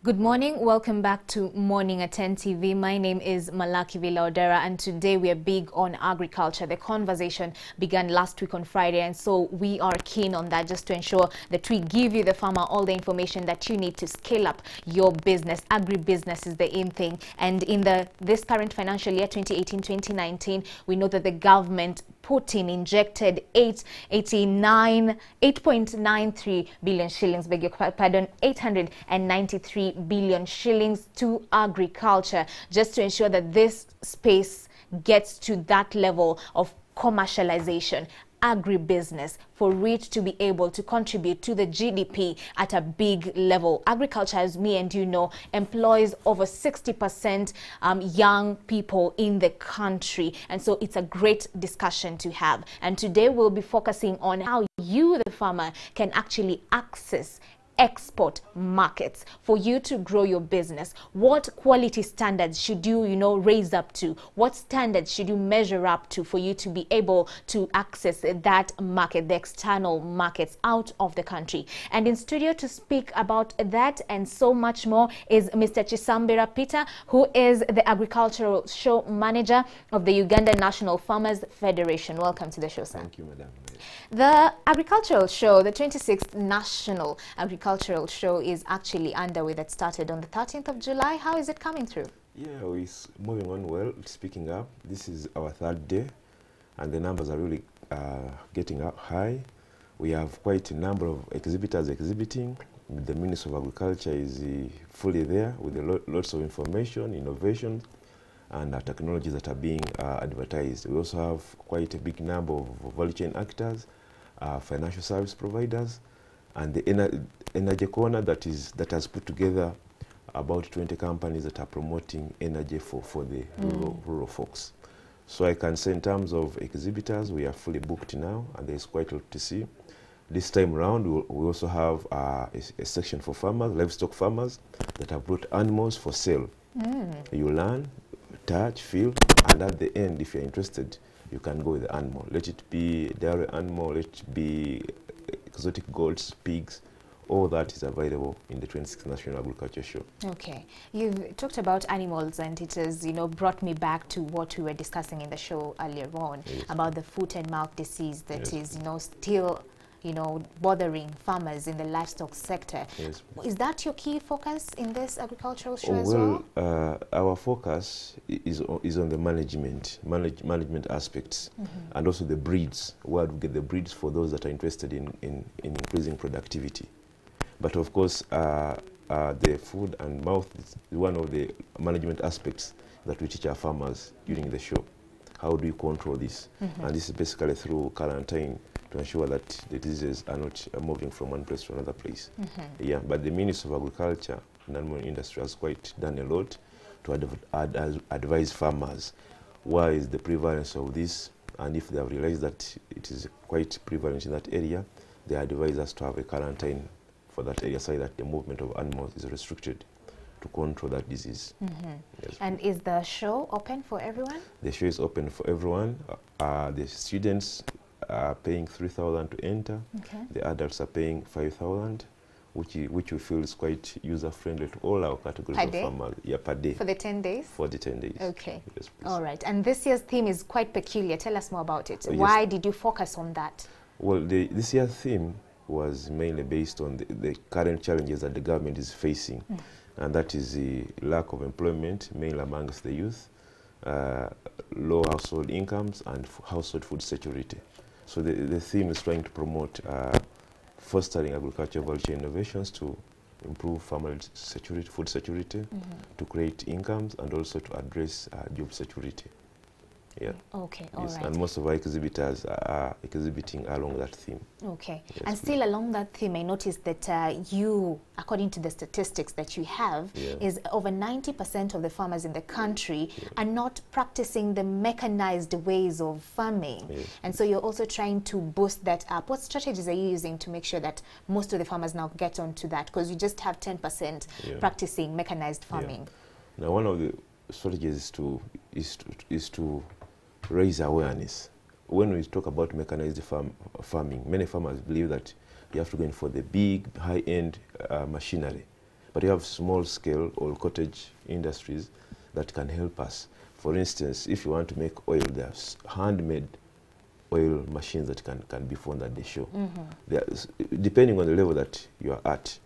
Good morning. Welcome back to Morning at 10 TV. My name is Malaki Villaodera, and today we are big on agriculture. The conversation began last week on Friday, and so we are keen on that just to ensure that we give you, the farmer, all the information that you need to scale up your business. Agribusiness is the in thing, and in this current financial year 2018-2019, we know that the government injected 8.93 billion shillings, beg your pardon, 893 billion shillings to agriculture, just to ensure that this space gets to that level of commercialization, agribusiness, for it to be able to contribute to the GDP at a big level. Agriculture, as me and you know, employs over 60% young people in the country, and so it's a great discussion to have. And today we'll be focusing on how you, the farmer, can actually access export markets for you to grow your business. What quality standards should you raise up to? What standards should you measure up to for you to be able to access that market, the external markets out of the country? And in studio to speak about that and so much more is Mr. Chisambira Peter, who is the agricultural show manager of the Uganda National Farmers Federation. Welcome to the show, sir. Thank you, madam. The agricultural show, the 26th National Agricultural Show, is actually underway. That started on the 13th of July. How is it coming through? Yeah, it's moving on well. It's picking up. This is our third day, and the numbers are really getting up high. We have quite a number of exhibitors exhibiting. The Minister of Agriculture is fully there with lots of information, innovations, and technologies that are being advertised. We also have quite a big number of value chain actors, financial service providers, and the energy corner that has put together about 20 companies that are promoting energy for the rural folks. So I can say in terms of exhibitors, we are fully booked now, and there's quite a lot to see. This time around, we also have a section for farmers, livestock farmers, that have brought animals for sale. You learn, touch, feel, and at the end, if you're interested, you can go with the animal. Let it be dairy animal, let it be exotic goats, pigs. All that is available in the 26th National Agriculture Show. Okay. You've talked about animals, and it has, brought me back to what we were discussing in the show earlier on, yes, about the foot and mouth disease that is, still bothering farmers in the livestock sector. Yes. Is that your key focus in this agricultural show as well? Our focus is on the management aspects, and also the breeds, where we get the breeds for those that are interested in increasing productivity. But of course, the food and mouth is one of the management aspects that we teach our farmers during the show. How do you control this? And this is basically through quarantine, to ensure that the diseases are not moving from one place to another place. Yeah, but the Minister of Agriculture and Animal Industry has quite done a lot to advise farmers why is the prevalence of this, and if they have realized that it is quite prevalent in that area, they advise us to have a quarantine for that area, so that the movement of animals is restricted to control that disease. Yes. And is the show open for everyone? The show is open for everyone. The students are paying 3,000 to enter. Okay. The adults are paying 5,000, which we feel is quite user-friendly to all our categories of farmers. Yeah, per day. For the 10 days? For the 10 days. Okay. Yes, please. All right. And this year's theme is quite peculiar. Tell us more about it. Why did you focus on that? Well, this year's theme was mainly based on the current challenges that the government is facing, and that is the lack of employment, mainly amongst the youth, low household incomes, and household food security. So the theme is trying to promote fostering agricultural value chain innovations to improve farmer security, food security, to create incomes, and also to address job security. Yeah. Okay, all right. And most of our exhibitors are exhibiting along that theme. Okay. Yes, and still along that theme, I noticed that you, according to the statistics that you have, is over 90% of the farmers in the country are not practicing the mechanized ways of farming. Yes. And so you're also trying to boost that up. What strategies are you using to make sure that most of the farmers now get onto that? Because you just have 10% practicing mechanized farming. Now, one of the strategies is to raise awareness. When we talk about mechanized farming, many farmers believe that you have to go in for the big, high-end machinery. But you have small scale or cottage industries that can help us. For instance, if you want to make oil, there's handmade oil machines that can be found at the show. Depending on the level that you are at,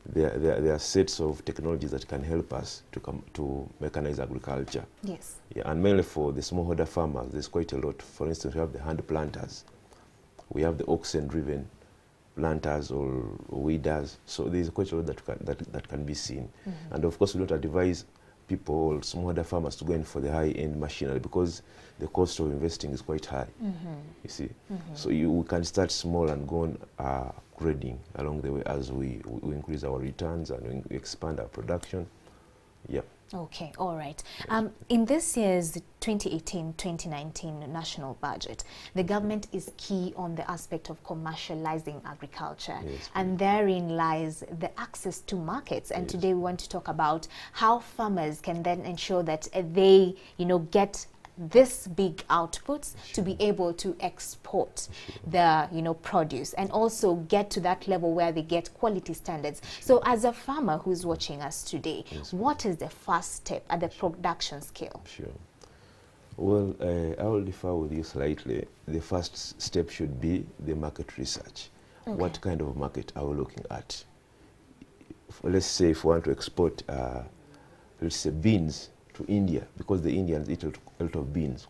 there are sets of technologies that can help us to mechanize agriculture. Yes. Yeah, and mainly for the smallholder farmers, there's quite a lot. For instance, we have the hand planters, we have the oxen-driven planters or weeders. So there's quite a lot that can be seen. And of course, we don't advise people or smallholder farmers to go in for the high-end machinery because the cost of investing is quite high. You see, so we can start small and go on grading along the way as we increase our returns and we expand our production. Yeah. Okay, all right. In this year's 2018-2019 national budget, the government is key on the aspect of commercializing agriculture. Yes, and therein lies the access to markets. And yes, today we want to talk about how farmers can then ensure that they, get this big outputs to be able to export the produce and also get to that level where they get quality standards. So as a farmer who's watching us today, what is the first step at the production scale? Sure. Well, I will differ with you slightly. The first step should be the market research. What kind of market are we looking at? Let's say if we want to export, let's say beans to India, because the Indians eat a lot of beans,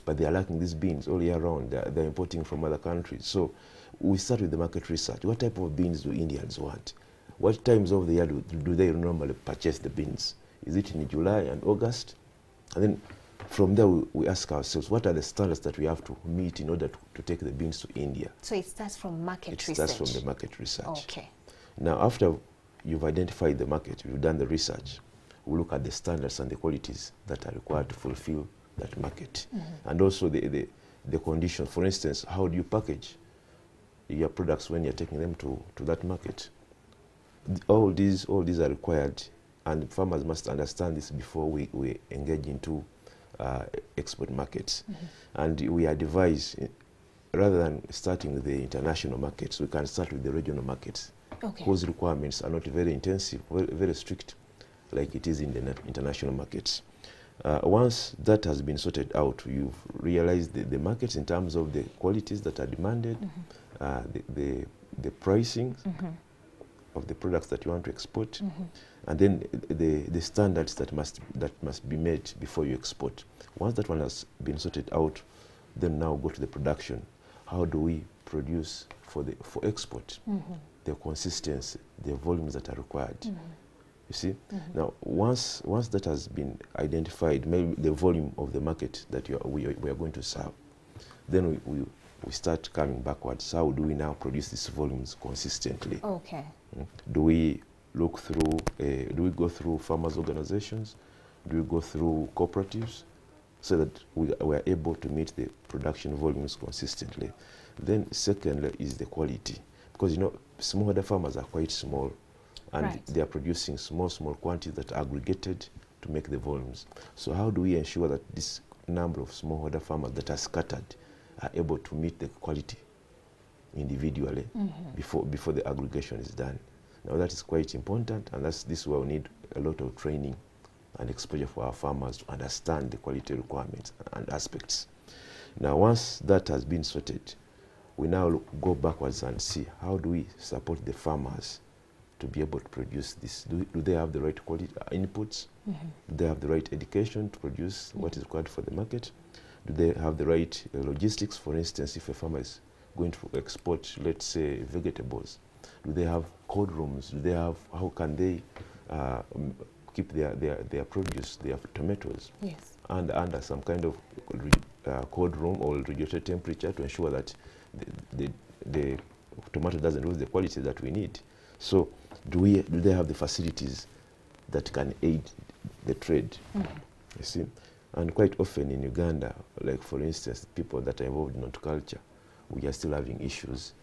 but they are lacking these beans all year round. They're importing from other countries. So we start with the market research. What type of beans do Indians want? What times of the year do they normally purchase the beans? Is it in July and August? And then from there we ask ourselves, what are the standards that we have to meet in order to take the beans to India? So it starts from market research. It starts from the market research. Okay. Now after you've identified the market, you've done the research, we look at the standards and the qualities that are required to fulfill that market. And also the conditions. For instance, how do you package your products when you're taking them to that market? All these are required, and farmers must understand this before we engage into export markets. And we advise, rather than starting with the international markets, we can start with the regional markets. Whose requirements are not very intensive, very strict, like it is in the international markets. Once that has been sorted out, you've realized the markets in terms of the qualities that are demanded, the pricing of the products that you want to export, and then the standards that must be met before you export. Once that one has been sorted out, then now go to the production. How do we produce for export? The consistency, the volumes that are required. You see? Now, once that has been identified, maybe the volume of the market that we are going to serve, then we start coming backwards. How do we now produce these volumes consistently? Do we look through, do we go through farmers' organizations? Do we go through cooperatives? So that we are able to meet the production volumes consistently. Then secondly is the quality. Because smallholder farmers are quite small, and they are producing small quantities that are aggregated to make the volumes. So how do we ensure that this number of smallholder farmers that are scattered are able to meet the quality individually before the aggregation is done? Now that is quite important, and this is where we need a lot of training and exposure for our farmers to understand the quality requirements and aspects. Now once that has been sorted, we now go backwards and see how do we support the farmers to be able to produce this. Do they have the right quality inputs? Do they have the right education to produce what is required for the market? Do they have the right logistics? For instance, if a farmer is going to export, let's say, vegetables, do they have cold rooms? Do they have, how can they keep their produce, their tomatoes, under some kind of cold room or regulated temperature to ensure that the tomato doesn't lose the quality that we need? So do they have the facilities that can aid the trade? You see? And quite often in Uganda, like for instance, people that are involved in horticulture, we are still having issues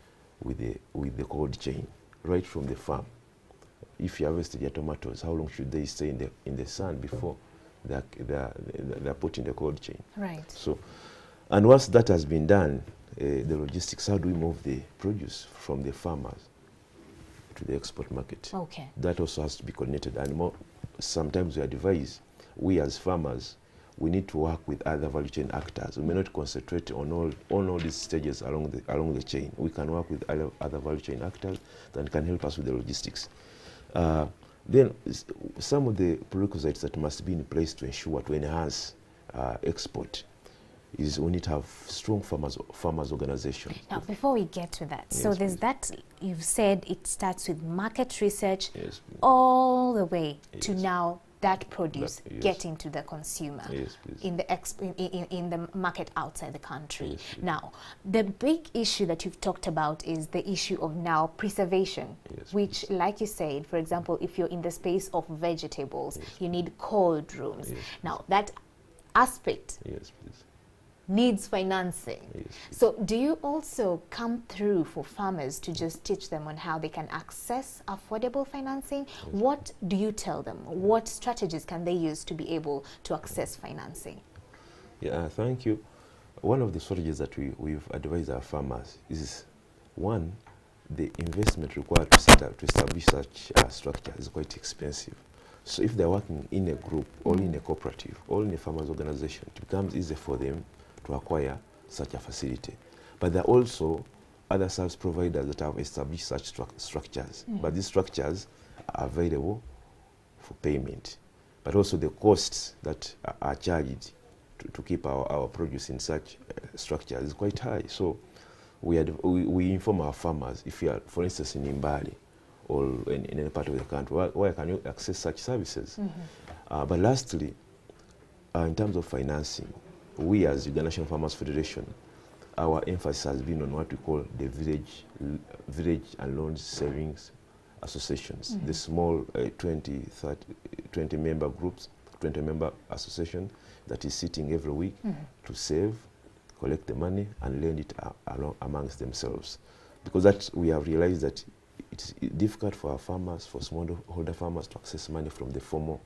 with the cold chain, right from the farm. If you harvested your tomatoes, how long should they stay in the sun before they're put in the cold chain? So, and once that has been done, the logistics, how do we move the produce from the farmers to the export market. Okay. That also has to be coordinated, and more, sometimes we advise, we as farmers, we need to work with other value chain actors. We may not concentrate on all these stages along the chain. We can work with other value chain actors that can help us with the logistics. Then some of the prerequisites that must be in place to ensure, to enhance export, is we need to have strong farmers organization. Now, before we get to that, Yes, so there's please. that, you've said it starts with market research, Yes, please. all the way to Yes. now that produce Yes. getting to the consumer Yes, please. in the market outside the country. Yes, please. Now, the big issue that you've talked about is the issue of now preservation, Yes, which, like you said, for example, if you're in the space of vegetables, you need cold rooms. Yes, now, that aspect Yes, please. needs financing. Yes, So do you also come through for farmers to just teach them on how they can access affordable financing? What do you tell them? What strategies can they use to be able to access financing? Yeah, thank you. One of the strategies that we've advised our farmers is, one, the investment required to establish such a structure is quite expensive. So if they're working in a group or in a cooperative or in a farmers organization, it becomes easy for them to acquire such a facility. But there are also other service providers that have established such structures. But these structures are available for payment. But also the costs that are charged to keep our produce in such structures is quite high. So we inform our farmers, if you are, for instance, in Imbali or in any part of the country, where can you access such services? But lastly, in terms of financing, we as Uganda National Farmers Federation, our emphasis has been on what we call the village and loan savings associations, the small 20 member groups, 20 member association that is sitting every week to save, collect the money and lend it along amongst themselves. Because that we have realized that it's difficult for our farmers, for smallholder farmers, to access money from the formal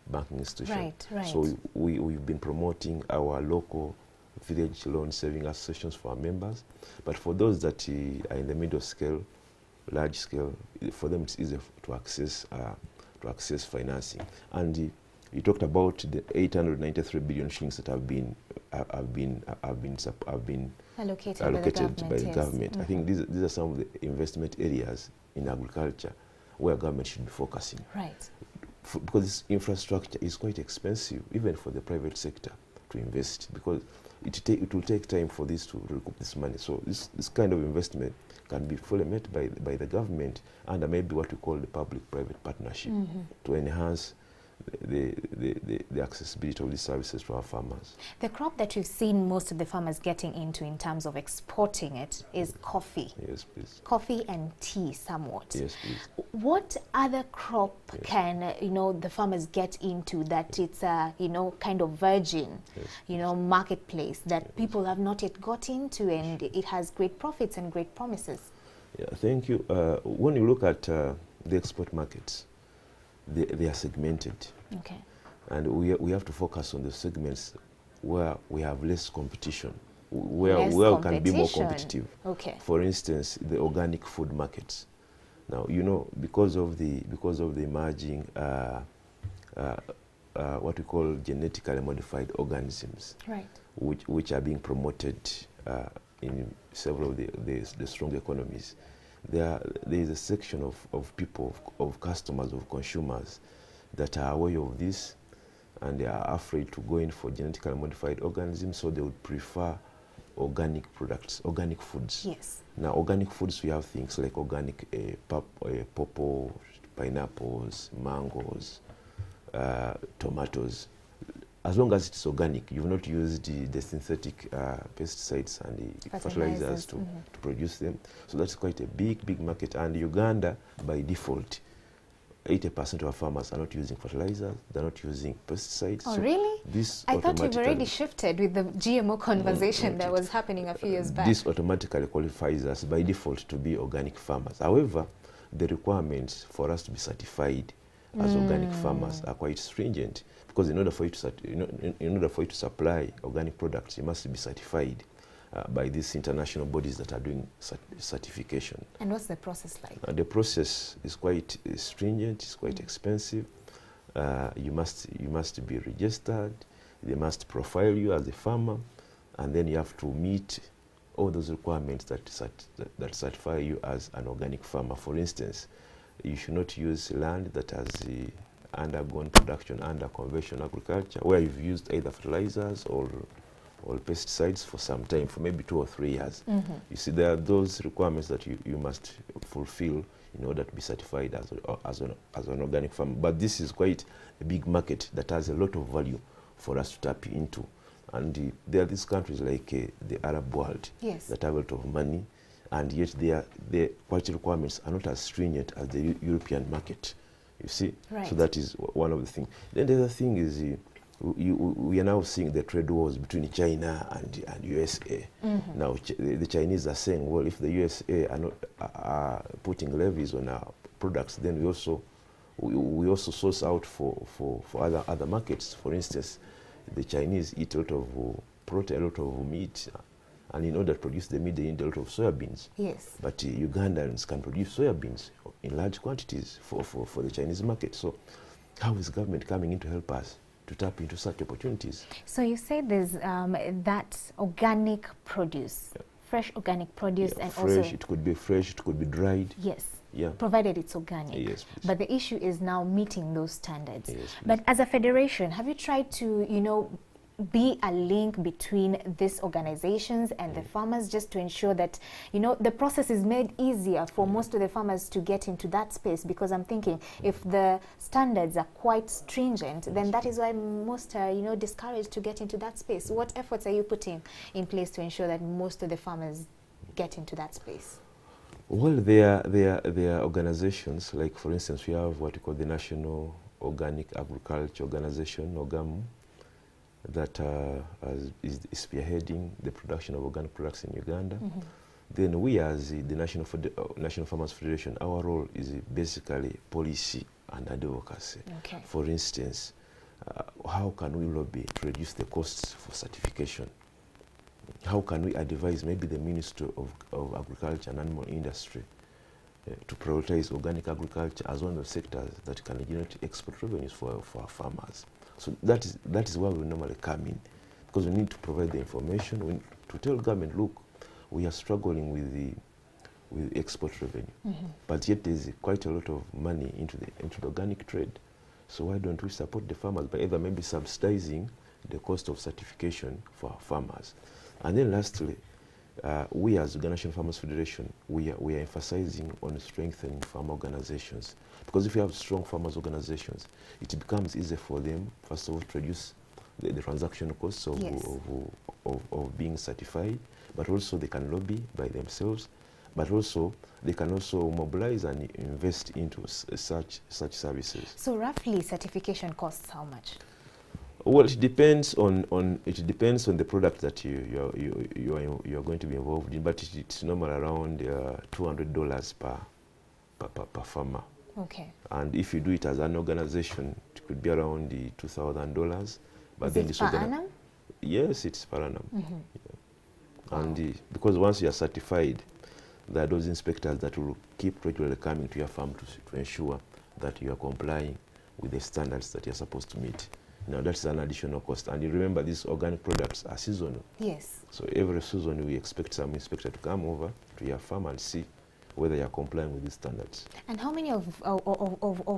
banking institution. Right, right. So we've been promoting our local village loan saving associations for our members. But for those that are in the middle scale, large scale, for them it's easy to access financing. And you talked about the 893 billion shillings that have been allocated by the government. I think these are some of the investment areas in agriculture where government should be focusing. Right. Because this infrastructure is quite expensive, even for the private sector to invest, because it will take time for this to recoup this money. So this kind of investment can be fully met by the government under maybe what we call the public-private partnership to enhance the accessibility of these services to our farmers. The crop that we've seen most of the farmers getting into in terms of exporting it is coffee. Yes, please. Coffee and tea somewhat. Yes, please. What other crop can, the farmers get into that it's a, kind of virgin, marketplace that people have not yet got into, and it has great profits and great promises? Yeah, thank you. When you look at the export markets, they are segmented. Okay. And we have to focus on the segments where we have less competition, where we can be more competitive. Okay. For instance, the organic food markets. Now, because of the emerging what we call genetically modified organisms, right, which are being promoted in several of the strong economies, there is a section of people, of customers, of consumers that are aware of this, and they are afraid to go in for genetically modified organisms, so they would prefer organic products, organic foods. Yes. Now, organic foods, we have things like organic pawpaw, pineapples, mangoes, tomatoes. As long as it's organic, you've not used the synthetic pesticides and the fertilizers to produce them. So that's quite a big market. And Uganda, by default, 80% of our farmers are not using fertilizers, they're not using pesticides. Oh, so really? This I thought you've already shifted with the GMO conversation that was happening a few years back. This automatically qualifies us by default to be organic farmers. However, the requirements for us to be certified as organic farmers are quite stringent, because in order for you to supply organic products, you must be certified. by these international bodies that are doing certification. And what's the process like? The process is quite stringent, it's quite expensive. You must be registered, they must profile you as a farmer, and then you have to meet all those requirements that certify you as an organic farmer. For instance, you should not use land that has undergone production under conventional agriculture, where you've used either fertilizers or pesticides for some time, for maybe 2 or 3 years. You see, there are those requirements that you must fulfill in order to be certified as an organic farmer. But this is quite a big market that has a lot of value for us to tap into. And there are these countries like the Arab world that have a lot of money, and yet their quality requirements are not as stringent as the European market. You see? Right. So that is one of the things. Then the other thing is we are now seeing the trade wars between China and USA. Now the Chinese are saying, well, if the USA are not putting levies on our products, then we also source out for other markets. For instance, the Chinese eat a lot of protein, a lot of meat, and in order to produce the meat, they need a lot of soybeans. Yes. But Ugandans can produce soybeans in large quantities for the Chinese market. So how is government coming in to help us to tap into such opportunities? So you say there's that organic produce, fresh organic produce, and fresh, also it could be fresh, it could be dried. Yes. Yeah. Provided it's organic. Yes, please. But the issue is now meeting those standards. Yes, but as a federation, have you tried to, be a link between these organizations and the farmers, just to ensure that, the process is made easier for most of the farmers to get into that space? Because I'm thinking if the standards are quite stringent, then that is why most are, discouraged to get into that space. What efforts are you putting in place to ensure that most of the farmers get into that space? Well, there are organizations, like for instance, we have what we call the National Organic Agriculture Organization, NOGAM, that is spearheading the production of organic products in Uganda. Then we, as the National Farmers Federation, our role is basically policy and advocacy. Okay. For instance, how can we lobby to reduce the costs for certification? How can we advise maybe the Ministry of Agriculture and Animal Industry to prioritize organic agriculture as one of the sectors that can generate export revenues for our farmers? So that is where we normally come in, because we need to provide the information. We need to tell government, look, we are struggling with export revenue, but yet there's quite a lot of money into the organic trade. So why don't we support the farmers by either maybe subsidizing the cost of certification for our farmers? And then lastly, we as the National Farmers Federation, we are emphasizing on strengthening farm organizations. Because if you have strong farmers organizations, it becomes easier for them, first of all, to reduce the transactional costs of being certified, but also they can lobby by themselves, but also they can also mobilize and invest into such services. So roughly certification costs how much? Well, it depends on the product that you are going to be involved in, but it's normal around $200 per farmer. Okay. And if you do it as an organization, it could be around the $2,000. But then it's per annum? Yes, it's per annum. Yeah. And because once you are certified, there are those inspectors that will keep regularly coming to your farm to ensure that you are complying with the standards that you are supposed to meet. Now that's an additional cost. And you remember, these organic products are seasonal. Yes. So every season we expect some inspector to come over to your farm and see whether you are complying with these standards. And how many of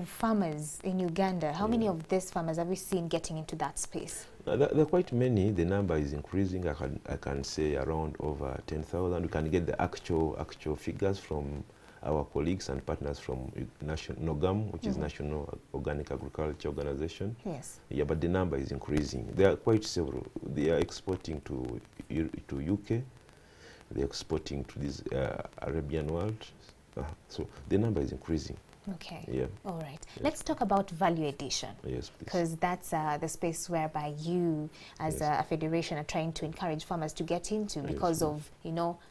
farmers in Uganda, how many of these farmers have you seen getting into that space? There are quite many. The number is increasing. I can say around over 10,000. We can get the actual figures from our colleagues and partners from NOGAM, which is National Organic Agriculture Organization. Yes. Yeah, but the number is increasing. There are quite several. They are exporting to UK. They're exporting to this Arabian world. So the number is increasing. Okay. Yeah. All right. Yes. Let's talk about value addition. Yes, please. Because that's the space whereby you, as a federation, are trying to encourage farmers to get into, because of,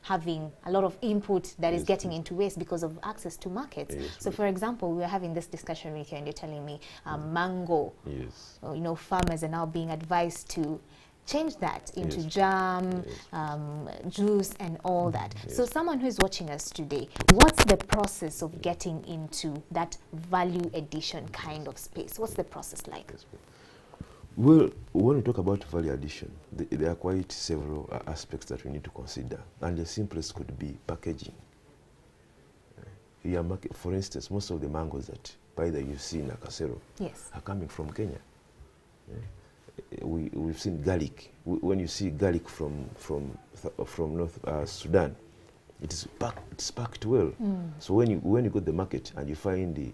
having a lot of input that is getting into waste because of access to markets. Yes, so, for example, we were having this discussion with you, and you're telling me mango. Yes. Farmers are now being advised to change that into Yes. jam, Yes. juice, and all that. Yes. So someone who is watching us today, what's the process of getting into that value addition kind of space? What's the process like? Yes. Well, when we talk about value addition, there are quite several aspects that we need to consider, and the simplest could be packaging. For instance, most of the mangoes that either you see in Nakasero Yes. are coming from Kenya. We've seen garlic. When you see garlic from North Sudan, it's packed well. So when you go to the market and you find the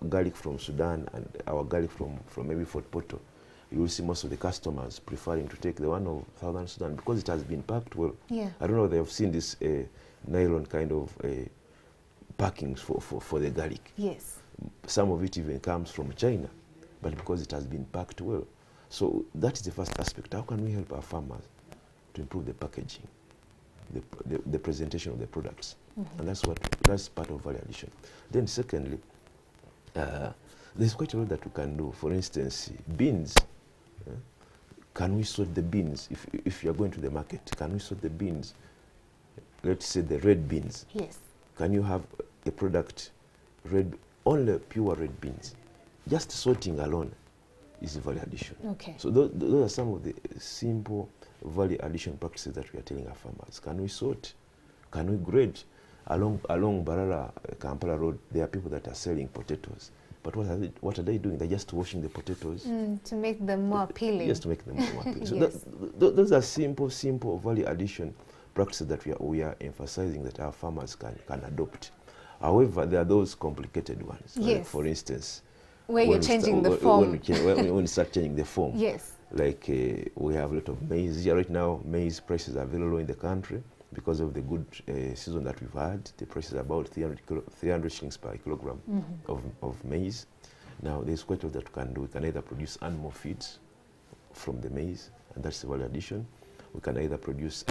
garlic from Sudan and our garlic from maybe Fort Porto, you will see most of the customers preferring to take the one of Southern Sudan because it has been packed well. Yeah. I don't know if they have seen this nylon kind of packings for the garlic. Yes. Some of it even comes from China, but because it has been packed well. So that is the first aspect. How can we help our farmers to improve the packaging, the presentation of the products? And that's part of value addition. Then secondly, there's quite a lot that we can do. For instance, beans. Can we sort the beans? If you're going to the market, can we sort the beans? Let's say the red beans. Yes. Can you have a product only pure red beans? Just sorting alone is value addition. Okay. So those are some of the simple value addition practices that we are telling our farmers. Can we sort? Can we grade? Along Barara, Kampala Road, there are people that are selling potatoes. But what are they doing? They're just washing the potatoes. To make them more appealing. Yes, to make them more appealing. So Yes. those are simple value addition practices that we are emphasizing that our farmers can adopt. However, there are those complicated ones. Yes. Like for instance, Where you're changing the form. When we start changing the form. Yes. Like we have a lot of maize here right now. Maize prices are very low in the country because of the good season that we've had. The price is about 300 shillings per kilogram of maize. Now there's quite a lot that we can do. We can either produce animal feeds from the maize, and that's the value addition. We can either produce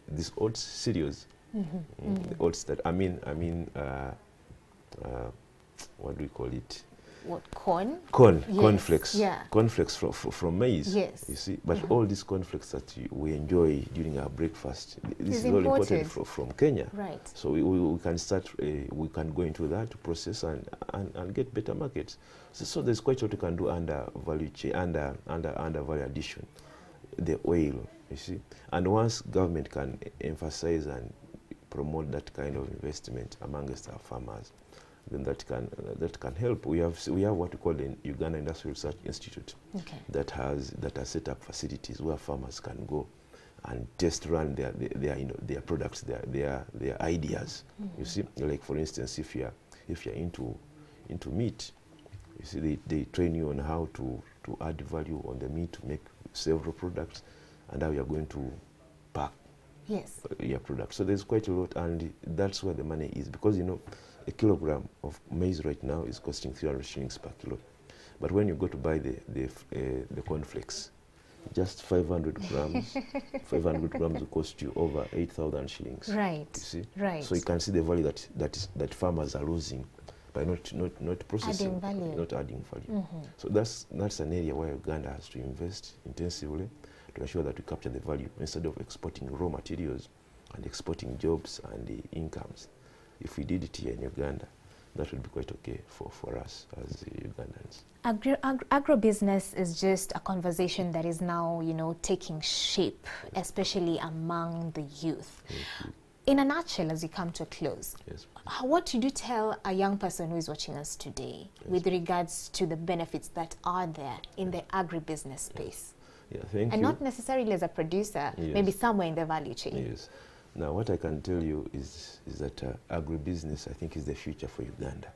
these oats cereals, the oats that what do we call it? What, corn? Corn, Yes. cornflakes. Yeah. Cornflakes from maize. Yes. You see, but all these cornflakes that we enjoy during our breakfast, this Is is all imported imported. from Kenya. Right. So we can start. We can go into that process and get better markets. So there's quite a lot you can do under value chain, under value addition. The oil, you see, and once government can emphasize and promote that kind of investment amongst our farmers, then that can help. We have what we call the Uganda Industrial Research Institute, Okay. that has set up facilities where farmers can go and test run their products, their ideas. You see, like for instance, if you're into meat, you see they train you on how to add value on the meat to make several products, and how you're going to pack Yes. your product. So there's quite a lot, and that's where the money is, because a kilogram of maize right now is costing 300 shillings per kilo. But when you go to buy the cornflakes, just 500 grams, 500 grams will cost you over 8,000 shillings. Right. You see? Right. So you can see the value that farmers are losing by not processing, Adding value. not adding value. So that's an area where Uganda has to invest intensively to ensure that we capture the value instead of exporting raw materials and exporting jobs and the incomes. If we did it here in Uganda, that would be quite okay for us as Ugandans. Agribusiness is just a conversation that is now, taking shape, especially among the youth. In a nutshell, as we come to a close, Yes. what do you tell a young person who is watching us today with regards to the benefits that are there in the agribusiness space? Yeah, thank you. And not necessarily as a producer, Yes. maybe somewhere in the value chain. Yes. Now, what I can tell you is that agribusiness, I think, is the future for Uganda,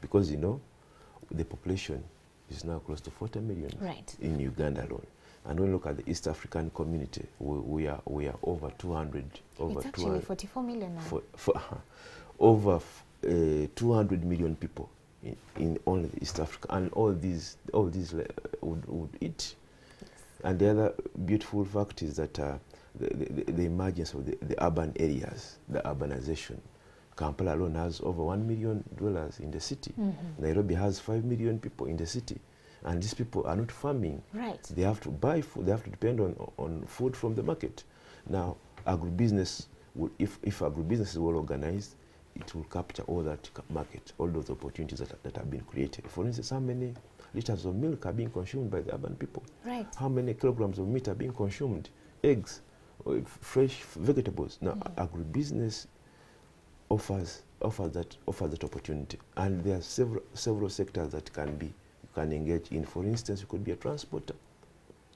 because the population is now close to 40 million in Uganda alone. And when we look at the East African community, we are over 200. It's actually 44 million now. Over 200 million people in only East Africa, and all these would eat. Yes. And the other beautiful fact is that the emergence of the urban areas, the urbanization. Kampala alone has over $1 million in the city. Nairobi has 5 million people in the city. And these people are not farming. Right. They have to buy food. They have to depend on food from the market. Now, agribusiness, if agribusiness is well organized, it will capture all that market, all those opportunities that have been created. For instance, how many liters of milk are being consumed by the urban people? Right. How many kilograms of meat are being consumed? Eggs, or fresh vegetables. Now, agribusiness offers that opportunity, and there are several sectors that you can engage in. For instance, you could be a transporter,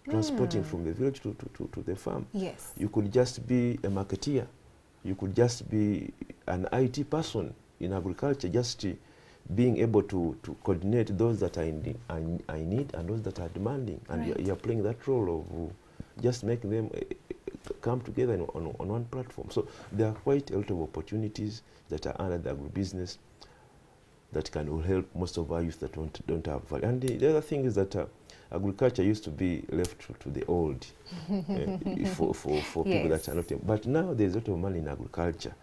transporting from the village to the farm. Yes. You could just be a marketeer. You could just be an IT person in agriculture, just being able to coordinate those that are in need and those that are demanding. And Right. you're playing that role of just making them come together on one platform. So there are quite a lot of opportunities that are under the agribusiness that will help most of our youth that don't have value. And the other thing is that agriculture used to be left to the old for people that are not. But now there's a lot of money in agriculture.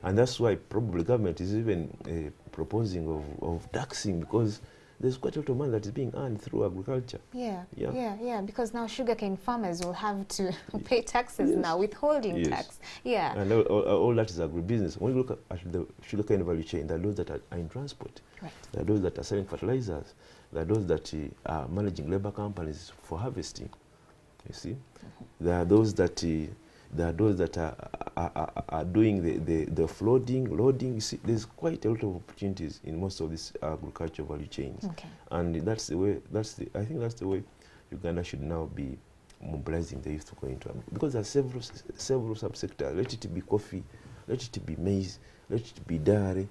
And that's why probably government is even proposing of taxing, because there's quite a lot of money that is being earned through agriculture. Yeah, because now sugarcane farmers will have to pay taxes now, withholding tax. Yeah. And all that is agribusiness. When you look at the sugarcane value chain, there are those that are in transport. Right. There are those that are selling fertilizers. There are those that are managing labor companies for harvesting. You see? There are those that are doing the flooding, loading. You see, there's quite a lot of opportunities in most of these agricultural value chains. Okay. And that's the way. I think that's the way Uganda should now be mobilizing the youth to go into, because there are several subsectors. Let it be coffee, let it be maize, let it be dairy.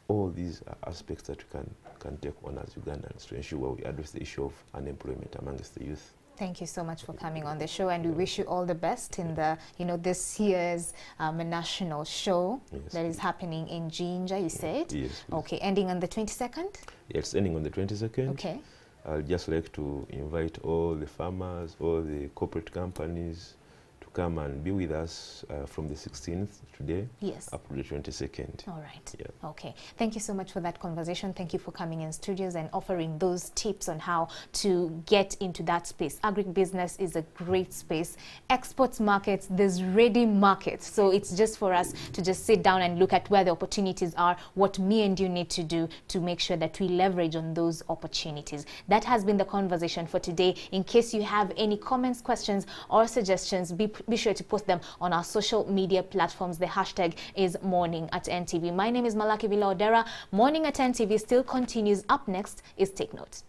All these are aspects that we can take on as Ugandans to ensure we address the issue of unemployment amongst the youth. Thank you so much for coming on the show, and we wish you all the best in the, this year's national show that is happening in Jinja, you said? Yes. Okay, ending on the 22nd? Yes, ending on the 22nd. Okay. I'd just like to invite all the farmers, all the corporate companies to come and be with us from the 16th today up to the 22nd. All right. Yeah. Okay. Thank you so much for that conversation. Thank you for coming in studios and offering those tips on how to get into that space. Agribusiness is a great space. Exports markets, there's ready markets. So it's just for us to just sit down and look at where the opportunities are, what me and you need to do to make sure that we leverage on those opportunities. That has been the conversation for today. In case you have any comments, questions, or suggestions, be sure to post them on our social media platforms. The hashtag is Morning at NTV. My name is Malaki Villa Odera. Morning at NTV still continues. Up next is Take Note.